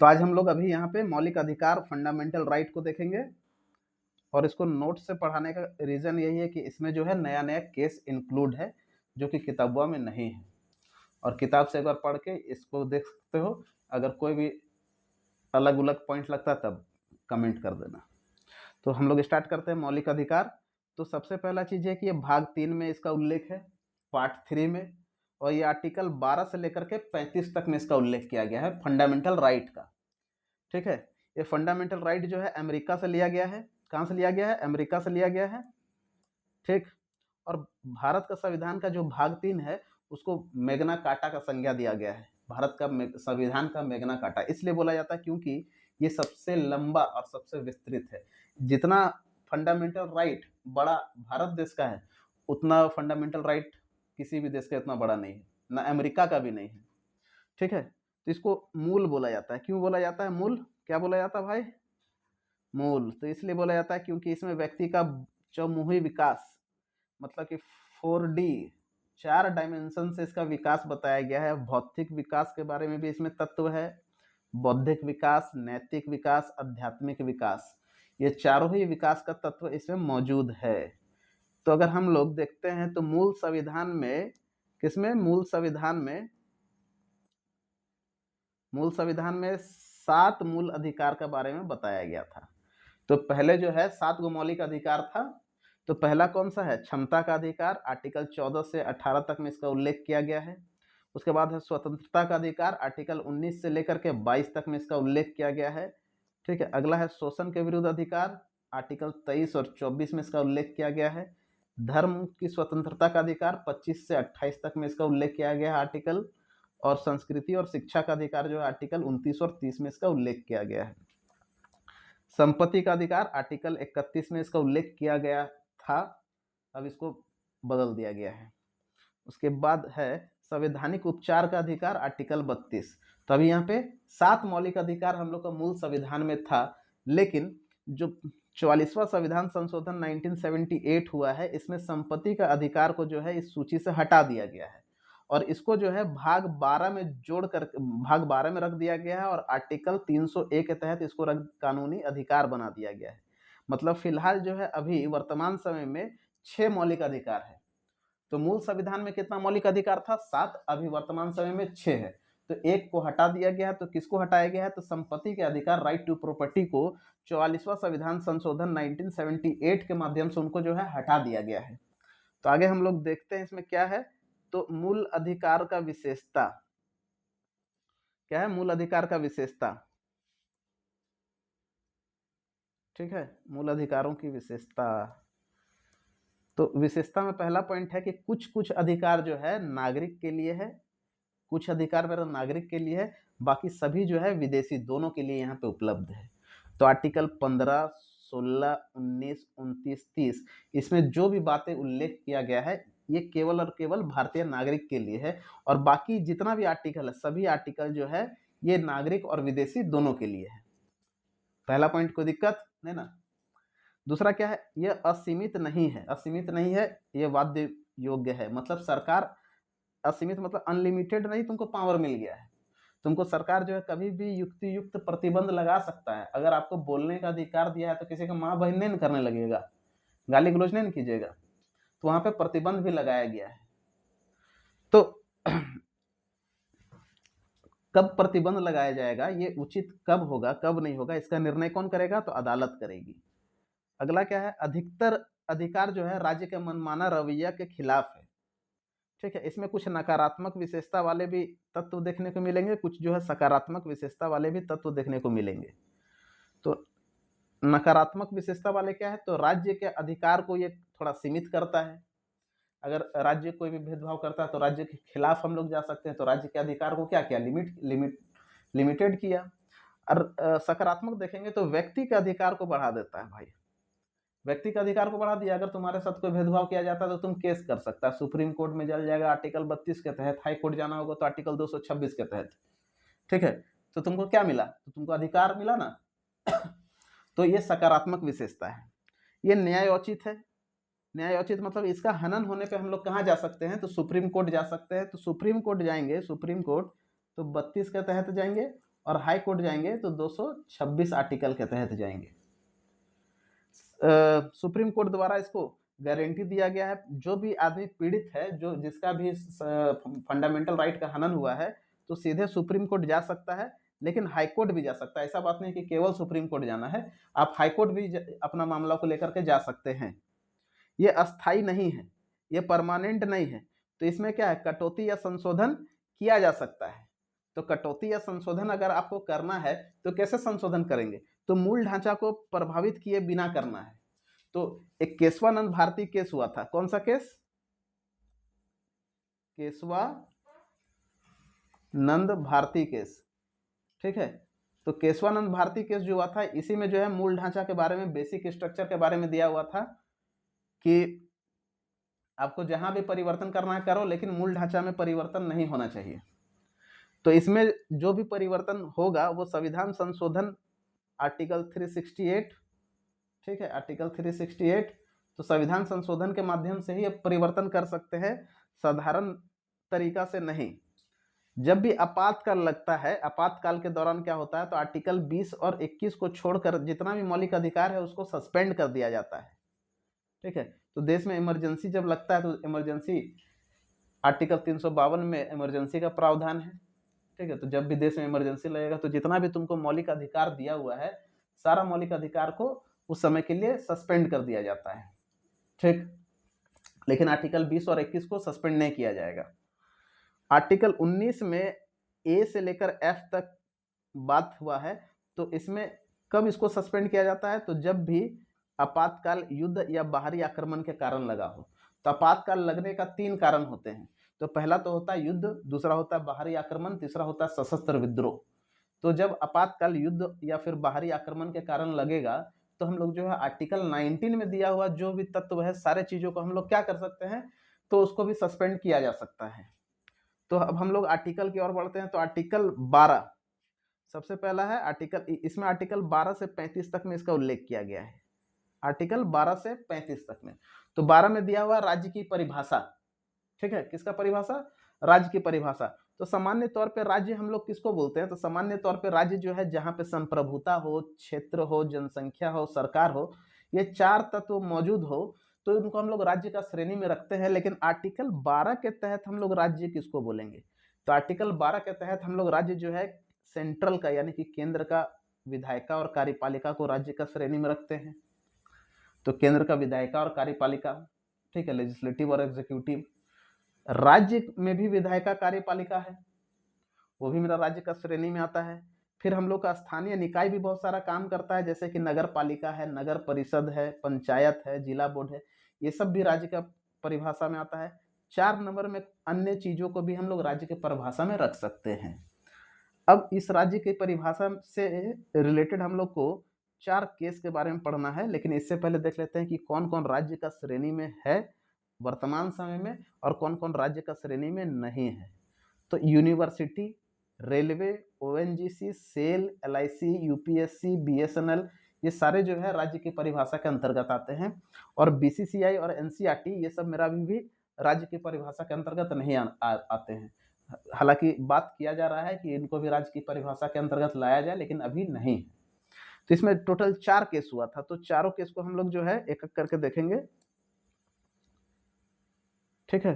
तो आज हम लोग अभी यहाँ पे मौलिक अधिकार फंडामेंटल राइट को देखेंगे, और इसको नोट से पढ़ाने का रीज़न यही है कि इसमें जो है नया नया केस इंक्लूड है जो कि किताबों में नहीं है, और किताब से एक बार पढ़ के इसको देख सकते हो। अगर कोई भी अलग अलग पॉइंट लगता है तब कमेंट कर देना। तो हम लोग स्टार्ट करते हैं मौलिक अधिकार। तो सबसे पहला चीज़ है कि ये भाग 3 में इसका उल्लेख है, पार्ट 3 में, और ये आर्टिकल 12 से लेकर के 35 तक में इसका उल्लेख किया गया है फंडामेंटल राइट का। ठीक है, ये फंडामेंटल राइट जो है अमेरिका से लिया गया है। कहाँ से लिया गया है? अमेरिका से लिया गया है। ठीक, और भारत का संविधान का जो भाग 3 है उसको मैग्ना कार्टा का संज्ञा दिया गया है। भारत का संविधान का मैग्ना कार्टा इसलिए बोला जाता है क्योंकि ये सबसे लंबा और सबसे विस्तृत है। जितना फंडामेंटल राइट बड़ा भारत देश का है, उतना फंडामेंटल राइट किसी भी देश का इतना बड़ा नहीं है, ना अमेरिका का भी नहीं है। ठीक है, तो इसको मूल बोला जाता है। क्यों बोला जाता है मूल? क्या बोला जाता है भाई? मूल। तो इसलिए बोला जाता है क्योंकि इसमें व्यक्ति का चौमुखी विकास, मतलब कि 4D 4 डायमेंशन से इसका विकास बताया गया है। भौतिक विकास के बारे में भी इसमें तत्व है, बौद्धिक विकास, नैतिक विकास, आध्यात्मिक विकास, ये चारों ही विकास का तत्व इसमें मौजूद है। तो अगर हम लोग देखते हैं तो मूल संविधान में, किसमें? मूल संविधान में 7 मूल अधिकार के बारे में बताया गया था। तो पहले जो है 7 गो मौलिक अधिकार था। तो पहला कौन सा है? क्षमता का अधिकार, आर्टिकल 14 से 18 तक में इसका उल्लेख किया गया है। उसके बाद है स्वतंत्रता का अधिकार, आर्टिकल 19 से लेकर के 22 तक में इसका उल्लेख किया गया है। ठीक है, अगला है शोषण के विरुद्ध अधिकार, आर्टिकल 23 और 24 में इसका उल्लेख किया गया है। धर्म की स्वतंत्रता का अधिकार 25 से 28 तक में इसका उल्लेख किया गया है आर्टिकल, और संस्कृति और शिक्षा का अधिकार जो है आर्टिकल 29 और 30 में इसका उल्लेख किया गया है। संपत्ति का अधिकार आर्टिकल 31 में इसका उल्लेख किया गया था, अब इसको बदल दिया गया है। उसके बाद है संवैधानिक उपचार का अधिकार, आर्टिकल 32। तो अभी यहाँ पे 7 मौलिक अधिकार हम लोग का मूल संविधान में था, लेकिन जो 44वां संविधान संशोधन 1978 हुआ है, इसमें संपत्ति का अधिकार को जो है इस सूची से हटा दिया गया है, और इसको जो है भाग 12 में जोड़ कर भाग 12 में रख दिया गया है, और आर्टिकल 301 के तहत इसको कानूनी अधिकार बना दिया गया है। मतलब फिलहाल जो है अभी वर्तमान समय में 6 मौलिक अधिकार है। तो मूल संविधान में कितना मौलिक अधिकार था? 7। अभी वर्तमान समय में 6 है। तो एक को हटा दिया गया है। तो किसको हटाया गया है? तो संपत्ति के अधिकार, राइट टू प्रॉपर्टी को 44वां संविधान संशोधन 1978 के माध्यम से उनको जो है हटा दिया गया है। तो आगे हम लोग देखते हैं इसमें क्या है। तो मूल अधिकार का विशेषता क्या है? मूल अधिकार का विशेषता, ठीक है, मूल अधिकारों की विशेषता। तो विशेषता में पहला पॉइंट है कि कुछ कुछ अधिकार जो है नागरिक के लिए है, कुछ अधिकार मेरा नागरिक के लिए है, बाकी सभी जो है विदेशी दोनों के लिए यहाँ पे उपलब्ध है। तो आर्टिकल 15, 16, 19, 29, 30, इसमें जो भी बातें उल्लेख किया गया है ये केवल और केवल भारतीय नागरिक के लिए है, और बाकी जितना भी आर्टिकल है सभी आर्टिकल जो है ये नागरिक और विदेशी दोनों के लिए है। पहला पॉइंट, कोई दिक्कत नहीं ना? दूसरा क्या है? ये असीमित नहीं है। असीमित नहीं है, ये वाद्य योग्य है। मतलब सरकार, असीमित मतलब अनलिमिटेड नहीं, तुमको पावर मिल गया है। तुमको सरकार जो है कभी भी युक्ति युक्त प्रतिबंध लगा सकता है। अगर आपको बोलने का अधिकार दिया है तो किसी का माँ बहन नहीं करने लगेगा, गाली गलौज नहीं कीजिएगा, तो वहां पे प्रतिबंध भी लगाया गया है। तो कब प्रतिबंध लगाया जाएगा, ये उचित कब होगा कब नहीं होगा, इसका निर्णय कौन करेगा? तो अदालत करेगी। अगला क्या है? अधिकतर अधिकार जो है राज्य के मनमाना रवैया के खिलाफ है। ठीक है, इसमें कुछ नकारात्मक विशेषता वाले भी तत्व देखने को मिलेंगे, कुछ जो है सकारात्मक विशेषता वाले भी तत्व देखने को मिलेंगे। तो नकारात्मक विशेषता वाले क्या है? तो राज्य के अधिकार को ये थोड़ा सीमित करता है। अगर राज्य कोई भी भेदभाव करता है तो राज्य के खिलाफ हम लोग जा सकते हैं। तो राज्य के अधिकार को क्या किया? लिमिटेड किया। और सकारात्मक देखेंगे तो व्यक्ति के अधिकार को बढ़ा देता है भाई। व्यक्ति के अधिकार को बढ़ा दिया। अगर तुम्हारे साथ कोई भेदभाव किया जाता है तो तुम केस कर सकता है, सुप्रीम कोर्ट में चल जाएगा आर्टिकल 32 के तहत, हाई कोर्ट जाना होगा तो आर्टिकल 226 के तहत। ठीक है, तो तुमको क्या मिला? तो तुमको अधिकार मिला ना। तो ये सकारात्मक विशेषता है। ये न्यायोचित है। न्यायोचित मतलब इसका हनन होने पे हम लोग कहाँ जा सकते हैं? तो सुप्रीम कोर्ट जा सकते हैं। तो सुप्रीम कोर्ट जाएंगे, सुप्रीम कोर्ट तो 32 के तहत जाएंगे, और हाई कोर्ट जाएंगे तो 226 आर्टिकल के तहत जाएंगे। सुप्रीम कोर्ट द्वारा इसको गारंटी दिया गया है, जो भी आदमी पीड़ित है, जो जिसका भी फंडामेंटल राइट का हनन हुआ है, तो सीधे सुप्रीम कोर्ट जा सकता है, लेकिन हाई कोर्ट भी जा सकता है। ऐसा बात नहीं कि केवल सुप्रीम कोर्ट जाना है, आप हाई कोर्ट भी अपना मामला को लेकर के जा सकते हैं। ये अस्थाई नहीं है, ये परमानेंट नहीं है। तो इसमें क्या है, कटौती या संशोधन किया जा सकता है। तो कटौती या संशोधन अगर आपको करना है तो कैसे संशोधन करेंगे, तो मूल ढांचा को प्रभावित किए बिना करना है। तो एक केशवानंद भारती केस हुआ था, कौन सा केस, केशवानंद भारती केस, ठीक है। तो केशवानंद भारती केस जो हुआ था, इसी में जो है मूल ढांचा के बारे में, बेसिक स्ट्रक्चर के बारे में दिया हुआ था कि आपको जहां भी परिवर्तन करना है करो, लेकिन मूल ढांचा में परिवर्तन नहीं होना चाहिए। तो इसमें जो भी परिवर्तन होगा वो संविधान संशोधन आर्टिकल 368, ठीक है, आर्टिकल 368, तो संविधान संशोधन के माध्यम से ही परिवर्तन कर सकते हैं, साधारण तरीका से नहीं। जब भी आपातकाल लगता है, आपातकाल के दौरान क्या होता है, तो आर्टिकल 20 और 21 को छोड़कर जितना भी मौलिक अधिकार है उसको सस्पेंड कर दिया जाता है, ठीक है। तो देश में इमरजेंसी जब लगता है तो इमरजेंसी आर्टिकल 352 में इमरजेंसी का प्रावधान है, ठीक है। तो जब भी देश में इमरजेंसी लगेगा तो जितना भी तुमको मौलिक अधिकार दिया हुआ है, सारा मौलिक अधिकार को उस समय के लिए सस्पेंड कर दिया जाता है, ठीक। लेकिन आर्टिकल 20 और 21 को सस्पेंड नहीं किया जाएगा। आर्टिकल 19 में ए से लेकर एफ तक बात हुआ है, तो इसमें कब इसको सस्पेंड किया जाता है, तो जब भी आपातकाल युद्ध या बाहरी आक्रमण के कारण लगा हो। तो आपातकाल लगने का 3 कारण होते हैं। तो पहला तो होता है युद्ध, दूसरा होता है बाहरी आक्रमण, तीसरा होता है सशस्त्र विद्रोह। तो जब आपातकाल युद्ध या फिर बाहरी आक्रमण के कारण लगेगा, तो हम लोग जो है आर्टिकल 19 में दिया हुआ जो भी तत्व है, सारे चीजों को हम लोग क्या कर सकते हैं, तो उसको भी सस्पेंड किया जा सकता है। तो अब हम लोग आर्टिकल की ओर बढ़ते हैं। तो आर्टिकल 12 सबसे पहला है आर्टिकल, इसमें आर्टिकल 12 से 35 तक में इसका उल्लेख किया गया है, आर्टिकल 12 से 35 तक में। तो 12 में दिया हुआ राज्य की परिभाषा, ठीक है, किसका परिभाषा, राज्य की परिभाषा। तो सामान्य तौर पे राज्य हम लोग किसको बोलते हैं, तो सामान्य तौर पे राज्य जो है जहां पे संप्रभुता हो, क्षेत्र हो, जनसंख्या हो, सरकार हो, ये 4 तत्व मौजूद हो, तो इनको हम लोग राज्य का श्रेणी में रखते हैं। लेकिन आर्टिकल 12 के तहत हम लोग राज्य किसको बोलेंगे, तो आर्टिकल 12 के तहत हम लोग राज्य जो है सेंट्रल का, यानी कि केंद्र का विधायिका और कार्यपालिका को राज्य का श्रेणी में रखते हैं। तो केंद्र का विधायिका और कार्यपालिका, ठीक है, लेजिस्लेटिव और एग्जीक्यूटिव। राज्य में भी विधायिका कार्यपालिका है, वो भी मेरा राज्य का श्रेणी में आता है। फिर हम लोग का स्थानीय निकाय भी बहुत सारा काम करता है, जैसे कि नगर पालिका है, नगर परिषद है, पंचायत है, जिला बोर्ड है, ये सब भी राज्य का परिभाषा में आता है। 4 नंबर में अन्य चीजों को भी हम लोग राज्य के परिभाषा में रख सकते हैं। अब इस राज्य की परिभाषा से रिलेटेड हम लोग को 4 केस के बारे में पढ़ना है, लेकिन इससे पहले देख लेते हैं कि कौन कौन राज्य का श्रेणी में है वर्तमान समय में और कौन कौन राज्य का श्रेणी में नहीं है। तो university, railway, ONGC, SAIL, LIC, UPSC, BSNL, ये सारे जो है राज्य की परिभाषा के अंतर्गत आते हैं। और बीसीसीआई और एनसीईआरटी ये सब मेरा भी राज्य की परिभाषा के अंतर्गत नहीं आते हैं। हालांकि बात किया जा रहा है कि इनको भी राज्य की परिभाषा के अंतर्गत लाया जाए, लेकिन अभी नहीं। तो इसमें टोटल 4 केस हुआ था, तो चारों केस को हम लोग जो है एक एक करके देखेंगे, ठीक है।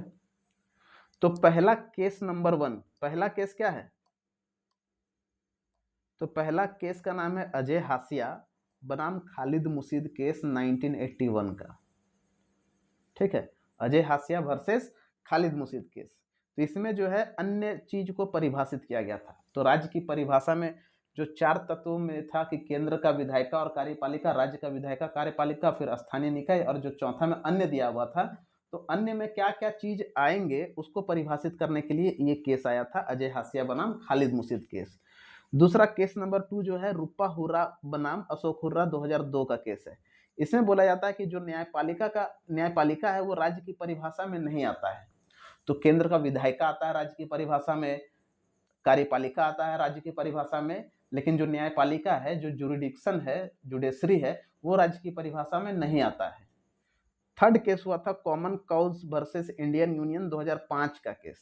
तो पहला केस नंबर 1, पहला केस क्या है, तो पहला केस का नाम है अजय हाशिया बनाम खालिद मुशीद केस 1981 का, ठीक है, अजय हाशिया वर्सेस खालिद मुशीद केस। तो इसमें जो है अन्य चीज को परिभाषित किया गया था। तो राज्य की परिभाषा में जो 4 तत्वों में था कि केंद्र का विधायिका और कार्यपालिका, राज्य का विधायिका कार्यपालिका, फिर स्थानीय निकाय, और जो चौथा में अन्य दिया हुआ था, तो अन्य में क्या क्या चीज आएंगे उसको परिभाषित करने के लिए ये केस आया था, अजय हाशिया बनाम खालिद मुशीद केस। दूसरा केस नंबर 2 जो है रूपा हुर्रा बनाम अशोक हुर्रा 2002 का केस है। इसमें बोला जाता है कि जो न्यायपालिका है वो राज्य की परिभाषा में नहीं आता है। तो केंद्र का विधायिका आता है राज्य की परिभाषा में, कार्यपालिका आता है राज्य की परिभाषा में, लेकिन जो न्यायपालिका है, जो जुरिडिक्शन है, जुडिशरी है, वो राज्य की परिभाषा में नहीं आता है। थर्ड केस हुआ था common cause versus Indian union 2005 का केस,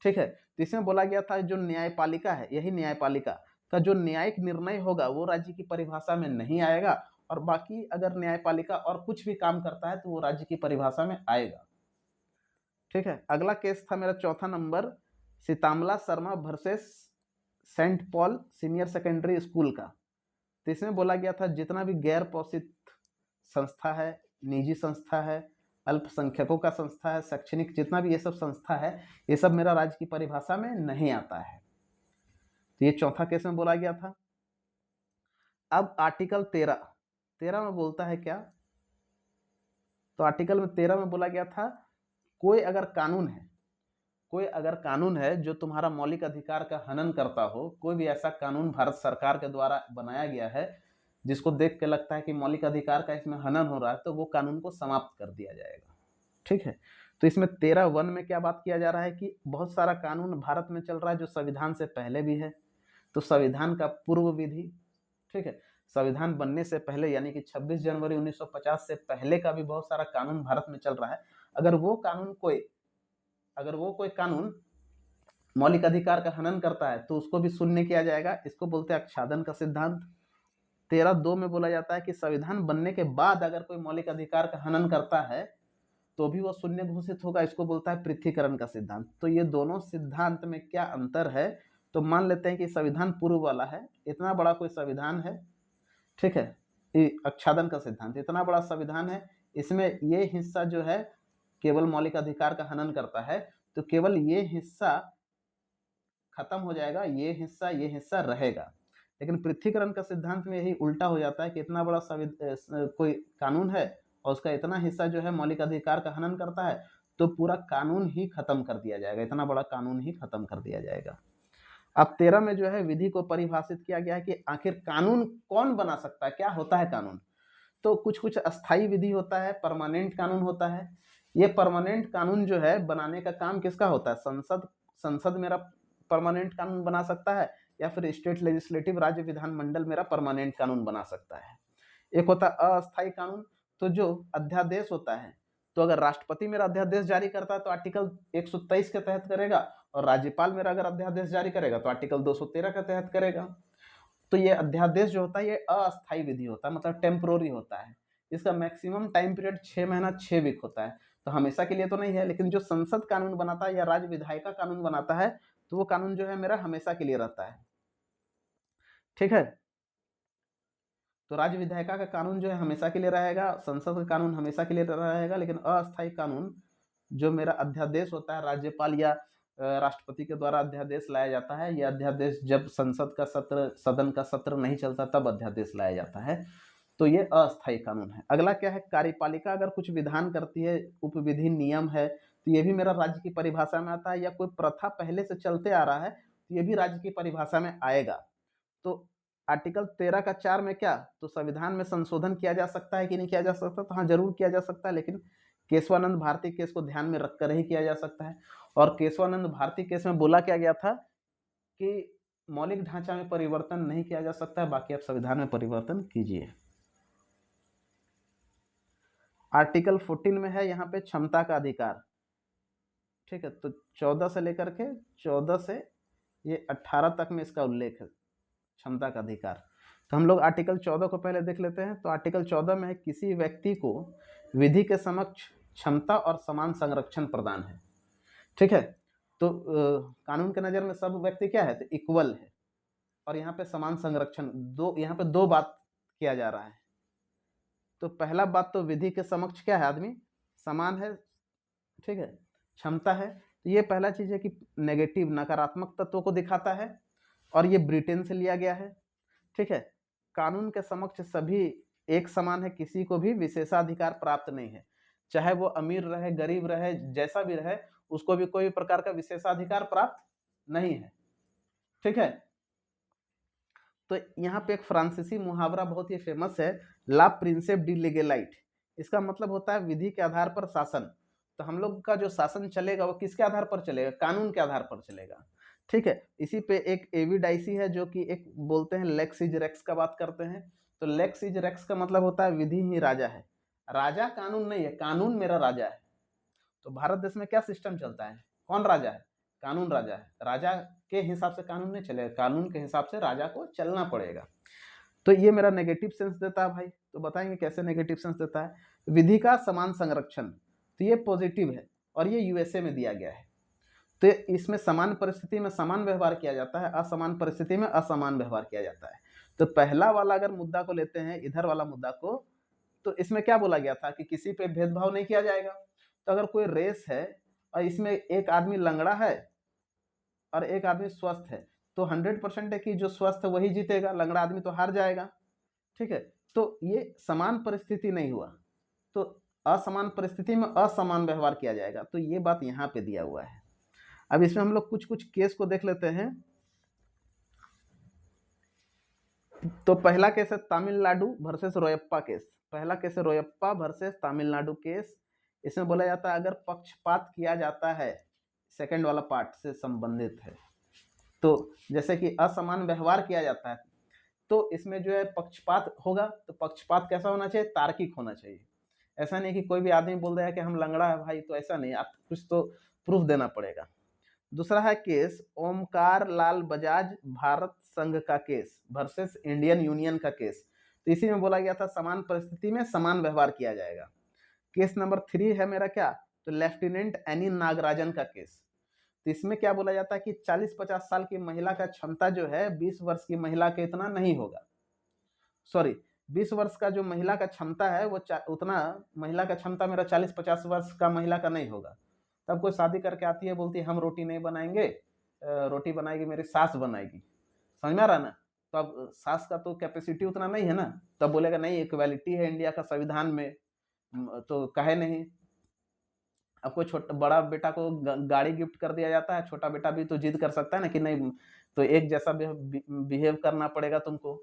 ठीक है। तो इसमें बोला गया था जो न्यायपालिका है, यही न्यायपालिका का जो न्यायिक निर्णय होगा वो राज्य की परिभाषा में नहीं आएगा, और बाकी अगर न्यायपालिका और कुछ भी काम करता है तो वो राज्य की परिभाषा में आएगा। ठीक है, अगला केस था मेरा चौथा number, Seetamala Sharma versus Saint Paul senior secondary school का। तो इसमें बोला गया था जितना भी गैर पोषित संस्था है, निजी संस्था है, अल्पसंख्यकों का संस्था है, शैक्षणिक, जितना भी ये सब संस्था है, ये सब मेरा राज्य की परिभाषा में नहीं आता है। तो ये चौथा केस में बोला गया था। अब आर्टिकल 13 में बोलता है क्या, तो आर्टिकल में 13 में बोला गया था कोई अगर कानून है जो तुम्हारा मौलिक अधिकार का हनन करता हो, कोई भी ऐसा कानून भारत सरकार के द्वारा बनाया गया है जिसको देख के लगता है कि मौलिक अधिकार का इसमें हनन हो रहा है, तो वो कानून को समाप्त कर दिया जाएगा। ठीक है, तो इसमें 13(1) में क्या बात किया जा रहा है कि बहुत सारा कानून भारत में चल रहा है जो संविधान से पहले भी है, तो संविधान का पूर्व विधि, ठीक है, संविधान बनने से पहले यानी कि 26 जनवरी 1950 से पहले का भी बहुत सारा कानून भारत में चल रहा है। अगर वो कोई कानून मौलिक अधिकार का हनन करता है तो उसको भी शून्य किया जाएगा। इसको बोलते हैं आच्छादन का सिद्धांत। 13(2) में बोला जाता है कि संविधान बनने के बाद अगर कोई मौलिक अधिकार का हनन करता है तो भी वो शून्य घोषित होगा। इसको बोलता है पृथ्वीकरण का सिद्धांत। तो ये दोनों सिद्धांत में क्या अंतर है, तो मान लेते हैं कि संविधान पूर्व वाला है, इतना बड़ा कोई संविधान है, ठीक है, आच्छादन का सिद्धांत, इतना बड़ा संविधान है, इसमें ये हिस्सा जो है केवल मौलिक अधिकार का हनन करता है, तो केवल ये हिस्सा खत्म हो जाएगा, ये हिस्सा रहेगा। लेकिन पृथ्वीकरण का सिद्धांत में यही उल्टा हो जाता है कि इतना बड़ा कोई कानून है और उसका इतना हिस्सा जो है मौलिक अधिकार का हनन करता है, तो पूरा कानून ही खत्म कर दिया जाएगा, इतना बड़ा कानून ही खत्म कर दिया जाएगा। अब 13 में जो है विधि को परिभाषित किया गया है कि आखिर कानून कौन बना सकता है, क्या होता है कानून। तो कुछ अस्थाई विधि होता है, परमानेंट कानून होता है। ये परमानेंट कानून जो है बनाने का काम किसका होता है, संसद मेरा परमानेंट कानून बना सकता है, या फिर स्टेट लेजिस्लेटिव राज्य विधानमंडल मेरा परमानेंट कानून बना सकता है। एक होता है अस्थायी कानून, तो जो अध्यादेश होता है, तो अगर राष्ट्रपति मेरा अध्यादेश जारी करता है तो आर्टिकल 123 के तहत करेगा, और राज्यपाल मेरा अगर अध्यादेश जारी करेगा तो आर्टिकल 213 के तहत करेगा। तो ये अध्यादेश जो होता है ये अस्थायी विधि होता है, मतलब टेम्पोररी होता है। इसका मैक्सिमम टाइम पीरियड 6 महीना 6 वीक होता है, तो हमेशा के लिए तो नहीं है। लेकिन जो संसद कानून बनाता है या राज्य विधायिका कानून बनाता है, तो वो कानून जो है मेरा हमेशा के लिए रहता है। ठीक है, तो राज्य विधायिका का कानून जो है हमेशा के लिए रहेगा, संसद का कानून हमेशा के लिए रहेगा। लेकिन अस्थायी कानून जो मेरा अध्यादेश होता है, राज्यपाल या राष्ट्रपति के द्वारा अध्यादेश लाया जाता है, यह अध्यादेश जब सदन का सत्र नहीं चलता तब अध्यादेश लाया जाता है, तो ये अस्थायी कानून है। अगला क्या है, कार्यपालिका अगर कुछ विधान करती है, उपविधि नियम है, तो ये भी मेरा राज्य की परिभाषा में आता है। या कोई प्रथा पहले से चलते आ रहा है तो ये भी राज्य की परिभाषा में आएगा। तो आर्टिकल 13 का 4 में क्या, तो संविधान में संशोधन किया जा सकता है कि नहीं किया जा सकता, तो हाँ जरूर किया जा सकता है, लेकिन केशवानंद भारती केस को ध्यान में रखकर ही किया जा सकता है। और केशवानंद भारती केस में बोला क्या गया था कि मौलिक ढांचा में परिवर्तन नहीं किया जा सकता है, बाकी आप संविधान में परिवर्तन कीजिए। आर्टिकल 14 में है यहाँ पे क्षमता का अधिकार। ठीक है, तो 14 से लेकर के 14 से ये 18 तक में इसका उल्लेख है, क्षमता का अधिकार। तो हम लोग आर्टिकल 14 को पहले देख लेते हैं। तो आर्टिकल 14 में है किसी व्यक्ति को विधि के समक्ष क्षमता और समान संरक्षण प्रदान है। ठीक है, तो कानून के नज़र में सब व्यक्ति क्या है, तो इक्वल है, और यहाँ पे समान संरक्षण, यहाँ पे दो बात किया जा रहा है। तो पहला बात तो विधि के समक्ष क्या है, आदमी समान है, ठीक है, क्षमता है। तो ये पहला चीज है कि नेगेटिव नकारात्मक तत्वों को दिखाता है, और ये ब्रिटेन से लिया गया है। ठीक है, कानून के समक्ष सभी एक समान है, किसी को भी विशेषाधिकार प्राप्त नहीं है, चाहे वो अमीर रहे गरीब रहे जैसा भी रहे, उसको भी कोई प्रकार का विशेषाधिकार प्राप्त नहीं है। ठीक है, तो यहाँ पे एक फ्रांसीसी मुहावरा बहुत ही फेमस है, ला प्रिंसेप डी लीगेलाइट। इसका मतलब होता है विधि के आधार पर शासन। तो हम लोग का जो शासन चलेगा वो किसके आधार पर चलेगा, कानून के आधार पर चलेगा। ठीक है, इसी पे एक एविडाइसी है जो कि एक बोलते हैं लेक्स इज रेक्स का बात करते हैं। तो लेक्स इज रेक्स का मतलब होता है विधि ही राजा है, राजा कानून नहीं है, कानून मेरा राजा है। तो भारत देश में क्या सिस्टम चलता है, कौन राजा है, कानून राजा है, राजा के हिसाब से कानून नहीं चलेगा, कानून के हिसाब से राजा को चलना पड़ेगा। तो ये मेरा नेगेटिव सेंस देता है भाई। तो बताएंगे कैसे नेगेटिव सेंस देता है। विधि का समान संरक्षण, तो ये पॉजिटिव है और ये यूएसए में दिया गया है। तो इसमें समान परिस्थिति में समान व्यवहार किया जाता है, असमान परिस्थिति में असमान व्यवहार किया जाता है। तो पहला वाला अगर मुद्दा को लेते हैं, इधर वाला मुद्दा को, तो इसमें क्या बोला गया था कि किसी पे भेदभाव नहीं किया जाएगा। तो अगर कोई रेस है और इसमें एक आदमी लंगड़ा है और एक आदमी स्वस्थ है, तो 100% है कि जो स्वस्थ है वही जीतेगा, लंगड़ा आदमी तो हार जाएगा। ठीक है, तो ये समान परिस्थिति नहीं हुआ, तो असमान परिस्थिति में असमान व्यवहार किया जाएगा। तो ये बात यहाँ पे दिया हुआ है। अब इसमें हम लोग कुछ कुछ केस को देख लेते हैं। तो पहला केस है तमिलनाडु वर्सेस रोयप्पा केस। पहला केस है रोयप्पा वर्सेस तमिलनाडु केस। इसमें बोला जाता है अगर पक्षपात किया जाता है, सेकंड वाला पार्ट से संबंधित है, तो जैसे कि असमान व्यवहार किया जाता है, तो इसमें जो है पक्षपात होगा। तो पक्षपात कैसा होना चाहिए, तार्किक होना चाहिए। ऐसा नहीं कि कोई भी आदमी बोल रहा है कि हम लंगड़ा है भाई, तो ऐसा नहीं, आप कुछ तो प्रूफ देना पड़ेगा। दूसरा है केस ओमकार लाल बजाज भारत संघ का केस वर्सेस इंडियन यूनियन का केस। तो इसी में बोला गया था समान परिस्थिति में समान व्यवहार किया जाएगा। केस नंबर 3 है मेरा क्या, तो लेफ्टिनेंट एनी नागराजन का केस। तो इसमें क्या बोला जाता है कि 40-50 साल की महिला का क्षमता जो है 20 वर्ष की महिला के इतना नहीं होगा। सॉरी, 20 वर्ष का जो महिला का क्षमता है वो उतना महिला का क्षमता मेरा 40-50 वर्ष का महिला का नहीं होगा। तब कोई शादी करके आती है, बोलती है हम रोटी नहीं बनाएंगे, रोटी बनाएगी मेरी सास बनाएगी। समझ में आ रहा ना। तो अब सास का तो कैपेसिटी उतना नहीं है ना, तब बोलेगा नहीं इक्वालिटी है इंडिया का संविधान में, तो कहे नहीं। अब कोई छोटा बड़ा बेटा को गाड़ी गिफ्ट कर दिया जाता है, छोटा बेटा भी तो जिद कर सकता है ना कि नहीं, तो एक जैसा बिहेव करना पड़ेगा तुमको।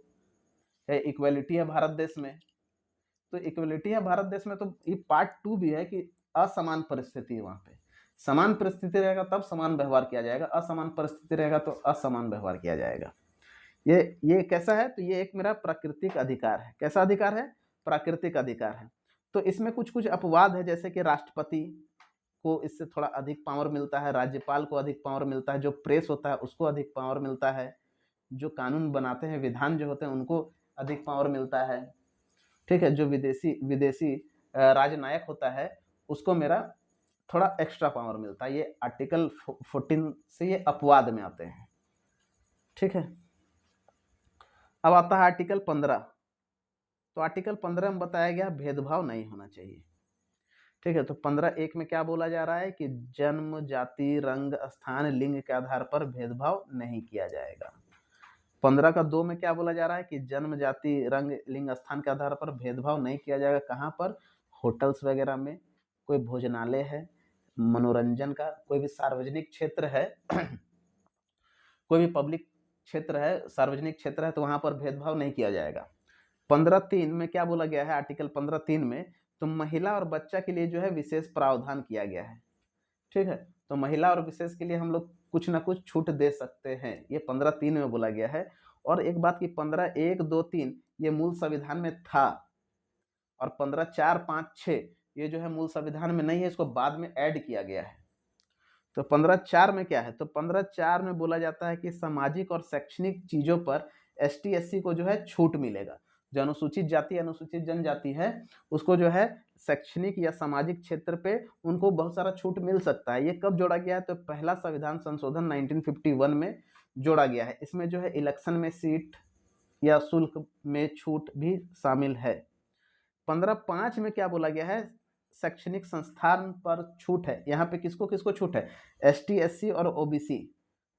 इक्वालिटी है भारत देश में, तो इक्वलिटी है भारत देश में। तो ये पार्ट 2 भी है कि असमान परिस्थिति है, वहां पे समान परिस्थिति रहेगा तब समान व्यवहार किया जाएगा, असमान परिस्थिति रहेगा तो असमान व्यवहार किया जाएगा। ये कैसा है, तो ये एक मेरा प्राकृतिक अधिकार है। कैसा अधिकार है, प्राकृतिक अधिकार है। तो इसमें कुछ कुछ अपवाद है, जैसे कि राष्ट्रपति को इससे थोड़ा अधिक पावर मिलता है, राज्यपाल को अधिक पावर मिलता है, जो प्रेस होता है उसको अधिक पावर मिलता है, जो कानून बनाते हैं विधान जो होते हैं उनको अधिक पावर मिलता है। ठीक है, जो विदेशी राजनायक होता है उसको मेरा थोड़ा एक्स्ट्रा पावर मिलता है। ये आर्टिकल 14 से ये अपवाद में आते हैं। ठीक है, अब आता है आर्टिकल 15। तो आर्टिकल 15 में बताया गया भेदभाव नहीं होना चाहिए। ठीक है, तो 15(1) में क्या बोला जा रहा है कि जन्म, जाति, रंग, स्थान, लिंग के आधार पर भेदभाव नहीं किया जाएगा। 15(2) में क्या बोला जा रहा है कि जन्म, जाति, रंग, लिंग, स्थान के आधार पर भेदभाव नहीं किया जाएगा। कहाँ पर, होटल्स वगैरह में, कोई भोजनालय है, मनोरंजन का कोई भी सार्वजनिक क्षेत्र है कोई भी पब्लिक क्षेत्र है, सार्वजनिक क्षेत्र है, तो वहां पर भेदभाव नहीं किया जाएगा। 15(3) में क्या बोला गया है, आर्टिकल 15(3) में तो महिला और बच्चा के लिए जो है विशेष प्रावधान किया गया है। ठीक है, तो महिला और विशेष के लिए हम लोग कुछ ना कुछ छूट दे सकते हैं, ये 15(3) में बोला गया है। और एक बात की 15(1), 2, 3 ये मूल संविधान में था, और 15(4), 5, 6 ये जो है मूल संविधान में नहीं है, इसको बाद में ऐड किया गया है। तो 15(4) में क्या है, तो 15(4) में बोला जाता है कि सामाजिक और शैक्षणिक चीजों पर ST SC को जो है छूट मिलेगा। जो अनुसूचित जाति, अनुसूचित जनजाति है उसको जो है शैक्षणिक या सामाजिक क्षेत्र पे उनको बहुत सारा छूट मिल सकता है। ये कब जोड़ा गया है, तो पहला संविधान संशोधन 1951 में जोड़ा गया है। इसमें जो है इलेक्शन में सीट या शुल्क में छूट भी शामिल है। 15(5) में क्या बोला गया है, शैक्षणिक संस्थान पर छूट है। यहाँ पे किसको किसको छूट है, ST SC और OBC,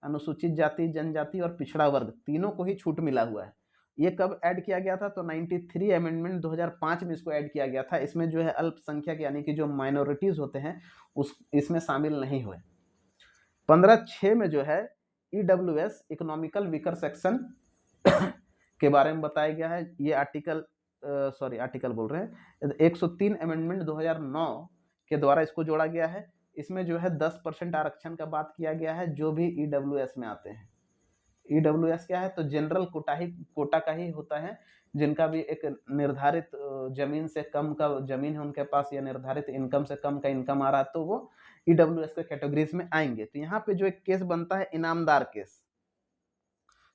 अनुसूचित जाति, जनजाति और पिछड़ा वर्ग, तीनों को ही छूट मिला हुआ है। ये कब ऐड किया गया था, तो 93 अमेंडमेंट 2005 में इसको ऐड किया गया था। इसमें जो है अल्पसंख्यक यानी कि जो माइनॉरिटीज होते हैं इसमें शामिल नहीं हुए। 15(6) में जो है EWS इकोनॉमिकल वीकर सेक्शन के बारे में बताया गया है। ये आर्टिकल बोल रहे हैं 103 अमेंडमेंट 2009 के द्वारा इसको जोड़ा गया है। इसमें जो है 10% आरक्षण का बात किया गया है जो भी EWS में आते हैं। EWS क्या है, तो जनरल कोटा का ही होता है, जिनका भी एक निर्धारित जमीन से कम का जमीन है उनके पास, या निर्धारित इनकम से कम का इनकम आ रहा है, तो वो ईडब्ल्यूएस के कैटेगरीज में आएंगे। तो यहाँ पे जो एक केस बनता है इनामदार केस,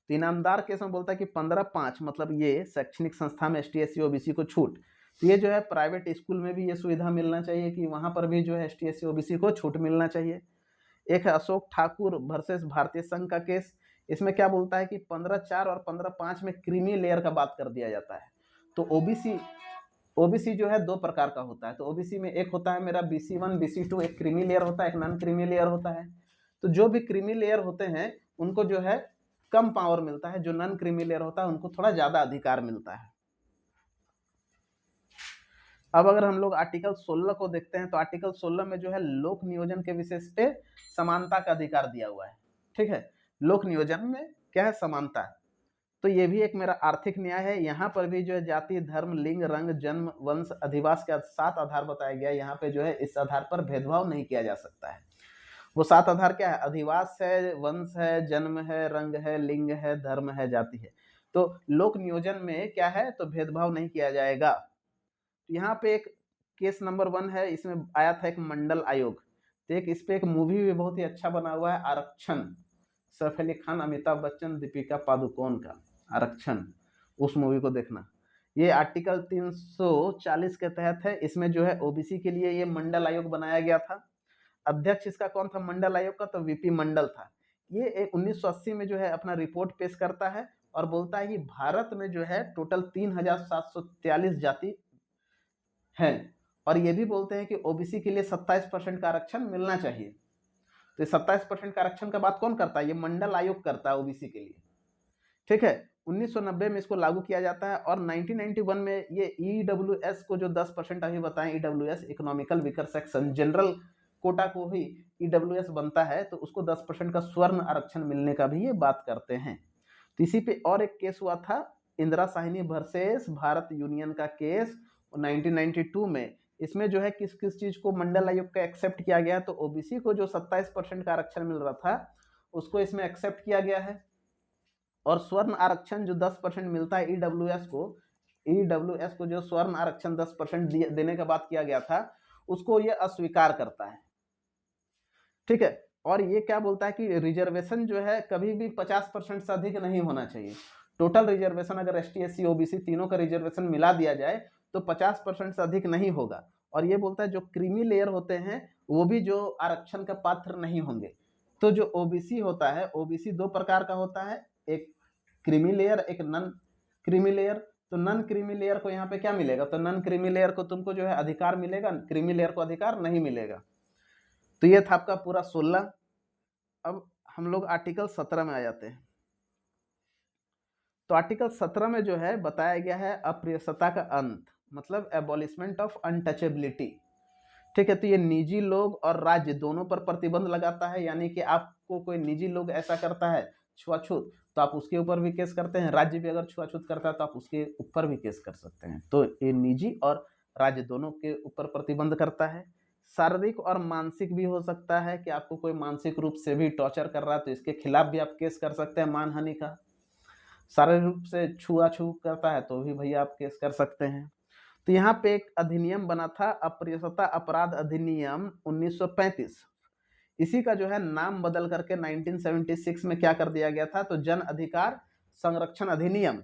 तो इनामदार केस में बोलता है कि 15/5 मतलब ये शैक्षणिक संस्था में एसटी एससी ओबीसी को छूट। तो ये जो है प्राइवेट स्कूल में भी ये सुविधा मिलना चाहिए कि वहाँ पर भी जो है एसटी एससी ओबीसी को छूट मिलना चाहिए। एक है अशोक ठाकुर वर्सेस भारतीय संघ का केस। इसमें क्या बोलता है कि 15/4 और 15/5 में क्रीमी लेयर का बात कर दिया जाता है। तो ओबीसी जो है दो प्रकार का होता है। तो ओबीसी में एक होता है मेरा BC1 BC2, एक क्रीमी लेयर होता है, एक नॉन क्रीमी लेयर होता है। तो जो भी क्रीमी लेयर होते हैं उनको जो है कम पावर मिलता है, जो नॉन क्रीमी लेयर होता है उनको थोड़ा ज्यादा अधिकार मिलता है। अब अगर हम लोग आर्टिकल 16 को देखते हैं तो आर्टिकल 16 में जो है लोक नियोजन के विशेष पे समानता का अधिकार दिया हुआ है। ठीक है, लोक नियोजन में क्या है, समानता। तो ये भी एक मेरा आर्थिक न्याय है। यहाँ पर भी जो है जाति, धर्म, लिंग, रंग, जन्म, वंश, अधिवास के 7 आधार बताया गया है। यहाँ पे जो है इस आधार पर भेदभाव नहीं किया जा सकता है। वो 7 आधार क्या है, अधिवास है, वंश है, जन्म है, रंग है, लिंग है, धर्म है, जाति है। तो लोक नियोजन में क्या है, तो भेदभाव नहीं किया जाएगा। यहाँ पे एक केस नंबर 1 है, इसमें आया था एक मंडल आयोग। तो एक इस पे एक मूवी भी बहुत ही अच्छा बना हुआ है, आरक्षण, सैफ अली खान, अमिताभ बच्चन, दीपिका पादुकोण का आरक्षण, उस मूवी को देखना। ये आर्टिकल 340 के तहत है। इसमें जो है ओबीसी के लिए ये मंडल आयोग बनाया गया था। अध्यक्ष इसका कौन था मंडल आयोग का, तो वीपी मंडल था। ये 1980 में जो है अपना रिपोर्ट पेश करता है और बोलता है कि भारत में जो है टोटल 3743 जाति हैं, और ये भी बोलते हैं कि ओबीसी के लिए 27% का आरक्षण मिलना चाहिए। तो 27% का आरक्षण का बात कौन करता है, ये मंडल आयोग करता है ओबीसी के लिए। ठीक है, 1990 में इसको लागू किया जाता है और 1991 में ये ईडब्ल्यूएस को जो 10% अभी बताएं, EWS economical weaker section general quota को ही ईडब्ल्यूएस बनता है, तो उसको 10% का स्वर्ण आरक्षण मिलने का भी ये बात करते हैं। तो इसी पे और एक केस हुआ था, इंदिरा साहनी वर्सेस भारत यूनियन का केस 1992 में। इसमें जो है किस किस चीज को मंडल आयोग का एक्सेप्ट किया गया, तो ओबीसी को जो 27% का आरक्षण मिल रहा था उसको इसमें एक्सेप्ट किया गया है, और स्वर्ण आरक्षण जो 10% मिलता है ईडब्ल्यूएस को जो स्वर्ण आरक्षण 10% देने का बात किया गया था उसको ये अस्वीकार करता है। ठीक है, और ये क्या बोलता है कि रिजर्वेशन जो है कभी भी 50% से अधिक नहीं होना चाहिए। टोटल रिजर्वेशन अगर एसटी एससी ओबीसी तीनों का रिजर्वेशन मिला दिया जाए तो 50% से अधिक नहीं होगा। और ये बोलता है जो क्रीमी लेयर होते हैं वो भी जो आरक्षण का पात्र नहीं होंगे। तो जो ओबीसी होता है, ओबीसी दो प्रकार का होता है, एक क्रीमी लेयर, एक नॉन क्रीमी लेयर। तो नॉन क्रीमी लेयर को यहाँ पे क्या मिलेगा, तो नॉन क्रीमी लेयर को तुमको जो है अधिकार मिलेगा, क्रीमी लेयर को अधिकार नहीं मिलेगा। तो ये था आपका पूरा 16। अब हम लोग आर्टिकल 17 में आ जाते हैं। तो आर्टिकल 17 में जो है बताया गया है अप्रियसता का अंत, मतलब एबॉलिशमेंट ऑफ अनटचेबिलिटी। ठीक है, तो ये निजी लोग और राज्य दोनों पर प्रतिबंध लगाता है, यानी कि आपको कोई निजी लोग ऐसा करता है छुआछूत तो आप उसके ऊपर भी केस करते हैं, राज्य भी अगर छुआछूत करता है तो आप उसके ऊपर भी केस कर सकते हैं। तो ये निजी और राज्य दोनों के ऊपर प्रतिबंध करता है। शारीरिक और मानसिक भी हो सकता है कि आपको कोई मानसिक रूप से भी टॉर्चर कर रहा है तो इसके खिलाफ भी आप केस कर सकते हैं, मानहानि का। शारीरिक रूप से छुआछूत करता है तो भी भैया आप केस कर सकते हैं। तो यहाँ पे एक अधिनियम बना था, अप्रियसता अपराध अधिनियम 1935। इसी का जो है नाम बदल करके 1976 में क्या कर दिया गया था, तो जन अधिकार संरक्षण अधिनियम।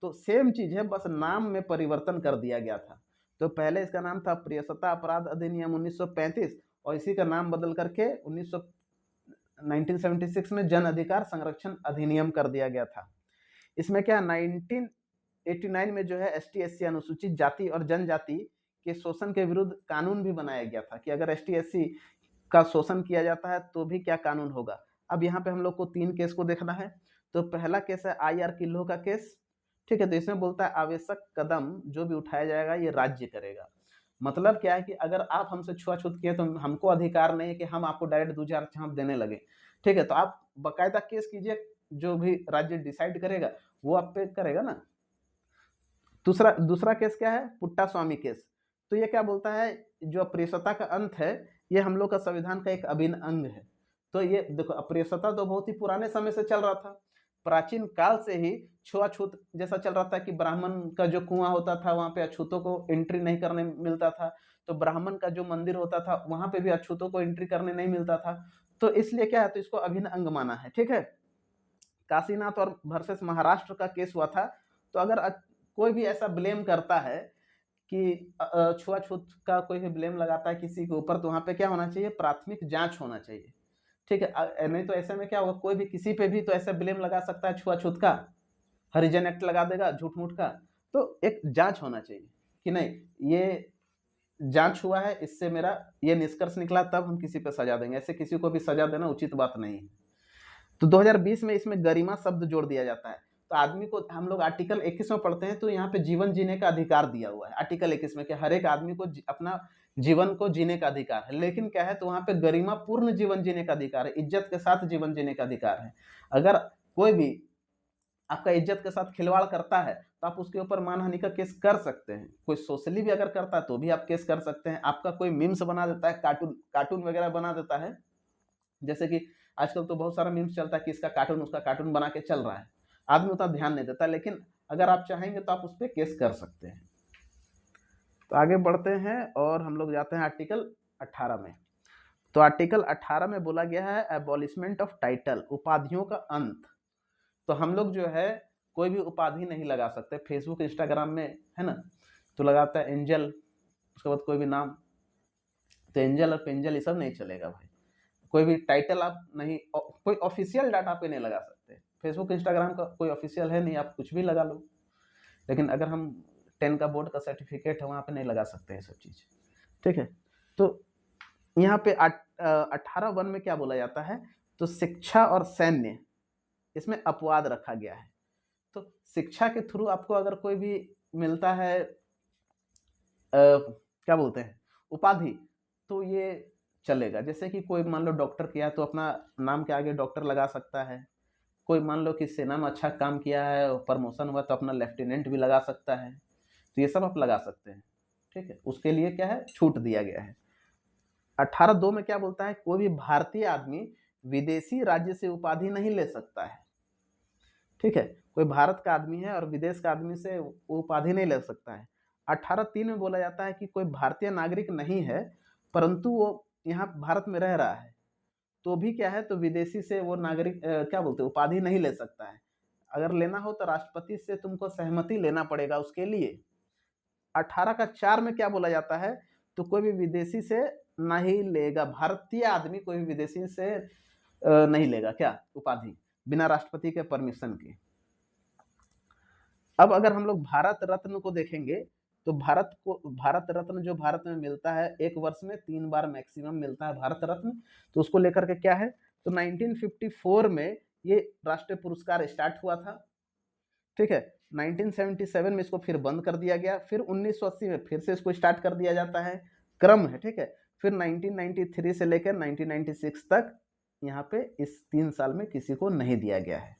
तो सेम चीज है, बस नाम में परिवर्तन कर दिया गया था। तो पहले इसका नाम था अप्रियसता अपराध अधिनियम 1935 और इसी का नाम बदल करके 1976 में जन अधिकार संरक्षण अधिनियम कर दिया गया था। इसमें क्या 1989 में जो है एसटी एससी अनुसूचित जाति और जनजाति के शोषण के विरुद्ध कानून भी बनाया गया था कि अगर एसटी एससी का शोषण किया जाता है तो भी क्या कानून होगा। अब यहाँ पे हम लोग को 3 केस को देखना है। तो पहला केस है IR किल्लो का केस। ठीक है, तो इसमें बोलता है आवश्यक कदम जो भी उठाया जाएगा ये राज्य करेगा। मतलब क्या है कि अगर आप हमसे छुआछूत किए तो हमको अधिकार नहीं है कि हम आपको डायरेक्ट 2 चांप देने लगे। ठीक है, तो आप बाकायदा केस कीजिए, जो भी राज्य डिसाइड करेगा वो आप पे करेगा ना। दूसरा केस क्या है, पुट्टा स्वामी केस। तो ये क्या बोलता है, जो अप्रियसता का अंत है ये हम लोग का संविधान का एक अभिन्न अंग है। तो ये देखो अप्रियसता तो बहुत ही पुराने समय से चल रहा था, प्राचीन काल से ही छुआछूत जैसा चल रहा था कि ब्राह्मण का जो कुआं होता था वहां पे अछूतों को एंट्री नहीं करने मिलता था, तो ब्राह्मण का जो मंदिर होता था वहां पे भी अछूतों को एंट्री करने नहीं मिलता था। तो इसलिए क्या है, तो इसको अभिन्न अंग माना है। ठीक है, काशीनाथ और वर्सेस महाराष्ट्र का केस हुआ था। तो अगर कोई भी ऐसा ब्लेम करता है कि छुआछूत का कोई भी ब्लेम लगाता है किसी के ऊपर, तो वहां पे क्या होना चाहिए, प्राथमिक जांच होना चाहिए। ठीक है, नहीं तो ऐसे में क्या होगा, कोई भी किसी पे भी तो ऐसा ब्लेम लगा सकता है छुआछूत का, हरिजन एक्ट लगा देगा झूठ मूठ का। तो एक जांच होना चाहिए कि नहीं ये जांच हुआ है, इससे मेरा ये निष्कर्ष निकला, तब हम किसी पे सजा देंगे। ऐसे किसी को भी सजा देना उचित बात नहीं है। तो 2020 में इसमें गरिमा शब्द जोड़ दिया जाता है। तो आदमी को, हम लोग आर्टिकल 21 में पढ़ते हैं, तो यहाँ पे जीवन जीने का अधिकार दिया हुआ है आर्टिकल 21 में कि हर एक आदमी को अपना जीवन को जीने का अधिकार है। लेकिन क्या है, तो वहां पे गरिमा पूर्ण जीवन जीने का अधिकार है, इज्जत के साथ जीवन जीने का अधिकार है। अगर कोई भी आपका इज्जत के साथ खिलवाड़ करता है तो आप उसके ऊपर मानहानि का केस कर सकते हैं। कोई सोशली भी अगर करता है तो भी आप केस कर सकते हैं। आपका कोई मीम्स बना देता है, कार्टून कार्टून वगैरह बना देता है, जैसे कि आजकल तो बहुत सारा मीम्स चलता है कि इसका कार्टून उसका कार्टून बना के चल रहा है, आदमी उतना ध्यान नहीं देता, लेकिन अगर आप चाहेंगे तो आप उस पर केस कर सकते हैं। तो आगे बढ़ते हैं और हम लोग जाते हैं आर्टिकल 18 में। तो आर्टिकल 18 में बोला गया है एबॉलिशमेंट ऑफ टाइटल, उपाधियों का अंत। तो हम लोग जो है कोई भी उपाधि नहीं लगा सकते। फेसबुक इंस्टाग्राम में है ना, तो लगाता है एंजल, उसके बाद कोई भी नाम, तो एंजल और पेंजल ये सब नहीं चलेगा भाई। कोई भी टाइटल आप नहीं, कोई ऑफिशियल डाटा पे नहीं लगा सकते। फेसबुक इंस्टाग्राम का कोई ऑफिशियल है नहीं, आप कुछ भी लगा लो। लेकिन अगर हम 10 का बोर्ड का सर्टिफिकेट है वहाँ पे नहीं लगा सकते ये सब चीज़। ठीक है, तो यहाँ पे 18(1) में क्या बोला जाता है, तो शिक्षा और सैन्य, इसमें अपवाद रखा गया है। तो शिक्षा के थ्रू आपको अगर कोई भी मिलता है क्या बोलते हैं उपाधि, तो ये चलेगा। जैसे कि कोई मान लो डॉक्टर किया तो अपना नाम के आगे डॉक्टर लगा सकता है। कोई मान लो कि सेना में अच्छा काम किया है, प्रमोशन हुआ तो अपना लेफ्टिनेंट भी लगा सकता है। तो ये सब आप लगा सकते हैं। ठीक है, उसके लिए क्या है, छूट दिया गया है। 18(2) में क्या बोलता है, कोई भी भारतीय आदमी विदेशी राज्य से उपाधि नहीं ले सकता है। ठीक है, कोई भारत का आदमी है और विदेश का आदमी से वो उपाधि नहीं ले सकता है। 18(3) में बोला जाता है कि कोई भारतीय नागरिक नहीं है परंतु वो यहाँ भारत में रह रहा है, तो भी क्या है, तो विदेशी से वो नागरिक क्या बोलते हैं उपाधि नहीं ले सकता है। अगर लेना हो तो राष्ट्रपति से तुमको सहमति लेना पड़ेगा उसके लिए। 18(4) में क्या बोला जाता है, तो कोई भी विदेशी से नहीं लेगा, भारतीय आदमी कोई भी विदेशी से नहीं लेगा क्या उपाधि, बिना राष्ट्रपति के परमिशन के। अब अगर हम लोग भारत रत्न को देखेंगे, तो भारत रत्न जो भारत में मिलता है, एक वर्ष में 3 बार मैक्सिमम मिलता है भारत रत्न। तो उसको लेकर के क्या है, तो 1954 में ये राष्ट्रीय पुरस्कार स्टार्ट हुआ था। ठीक है, 1977 में इसको फिर बंद कर दिया गया, फिर 1980 में फिर से इसको स्टार्ट कर दिया जाता है, क्रम है। ठीक है, फिर 1993 से लेकर 1996 तक यहाँ पे इस 3 साल में किसी को नहीं दिया गया है।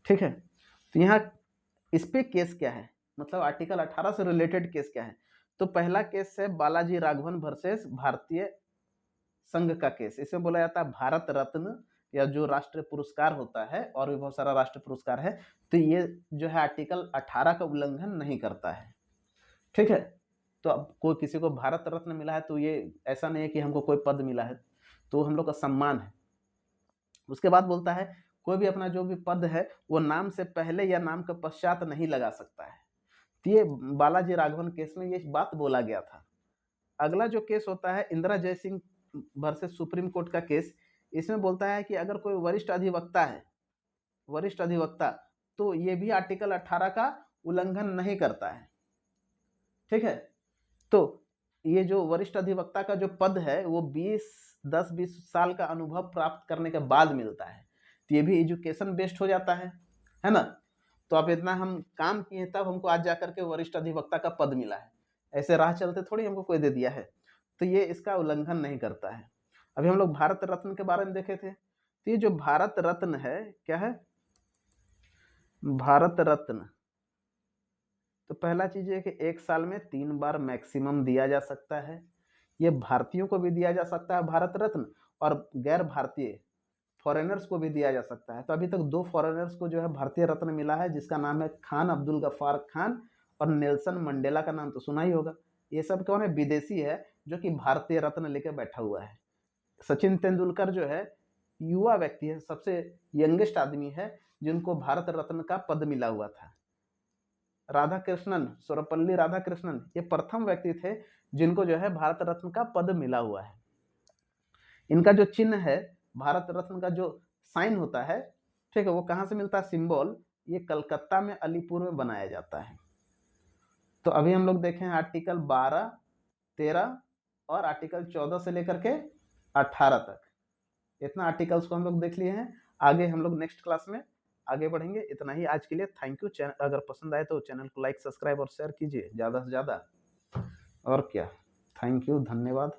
ठीक है, तो यहाँ इस पे केस क्या है, मतलब आर्टिकल 18 से रिलेटेड केस क्या है। तो पहला केस है बालाजी राघवन वर्सेस भारतीय संघ का केस। इसमें बोला जाता है भारत रत्न या जो राष्ट्रीय पुरस्कार होता है, और भी बहुत सारा राष्ट्रीय पुरस्कार है, तो ये जो है आर्टिकल 18 का उल्लंघन नहीं करता है। ठीक है, तो अब कोई किसी को भारत रत्न मिला है तो ये ऐसा नहीं है कि हमको कोई पद मिला है, तो हम लोग का सम्मान है। उसके बाद बोलता है कोई भी अपना जो भी पद है वो नाम से पहले या नाम के पश्चात नहीं लगा सकता है। तो ये बालाजी राघवन केस में ये बात बोला गया था। अगला जो केस होता है Indira Jaising versus Supreme Court का केस। इसमें बोलता है कि अगर कोई वरिष्ठ अधिवक्ता है, वरिष्ठ अधिवक्ता, तो ये भी आर्टिकल 18 का उल्लंघन नहीं करता है। ठीक है, तो ये जो वरिष्ठ अधिवक्ता का जो पद है वो 10-20 साल का अनुभव प्राप्त करने के बाद मिलता है। तो ये भी एजुकेशन बेस्ड हो जाता है ना। तो अब इतना हम काम किए तब हमको आज जाकर के वरिष्ठ अधिवक्ता का पद मिला है, ऐसे राह चलते थोड़ी हमको कोई दे दिया है। तो ये इसका उल्लंघन नहीं करता है। अभी हम लोग भारत रत्न के बारे में देखे थे, तो ये जो भारत रत्न है क्या है, भारत रत्न, तो पहला चीज है कि 1 साल में 3 बार मैक्सिमम दिया जा सकता है। ये भारतीयों को भी दिया जा सकता है भारत रत्न, और गैर भारतीय फॉरेनर्स को भी दिया जा सकता है। तो अभी तक 2 फॉरेनर्स को जो है भारतीय रत्न मिला है, जिसका नाम है खान अब्दुल गफ्फार खान और नेल्सन मंडेला का नाम तो सुना ही होगा। ये सब कौन है? विदेशी है जो कि भारतीय रत्न लेकर बैठा हुआ है। सचिन तेंदुलकर जो है युवा व्यक्ति है, सबसे यंगेस्ट आदमी है जिनको भारत रत्न का पद मिला हुआ था। राधा कृष्णन, सर्वपल्ली राधाकृष्णन, ये प्रथम व्यक्ति थे जिनको जो है भारत रत्न का पद मिला हुआ है। इनका जो चिन्ह है, भारत रत्न का जो साइन होता है, ठीक है, वो कहाँ से मिलता है सिंबल? ये कलकत्ता में अलीपुर में बनाया जाता है। तो अभी हम लोग देखें आर्टिकल 12, 13 और आर्टिकल 14 से लेकर के 18 तक, इतना आर्टिकल्स को हम लोग देख लिए हैं। आगे हम लोग नेक्स्ट क्लास में आगे बढ़ेंगे। इतना ही आज के लिए, थैंक यू। अगर पसंद आए तो चैनल को लाइक, सब्सक्राइब और शेयर कीजिए ज़्यादा से ज़्यादा। और क्या, थैंक यू, धन्यवाद।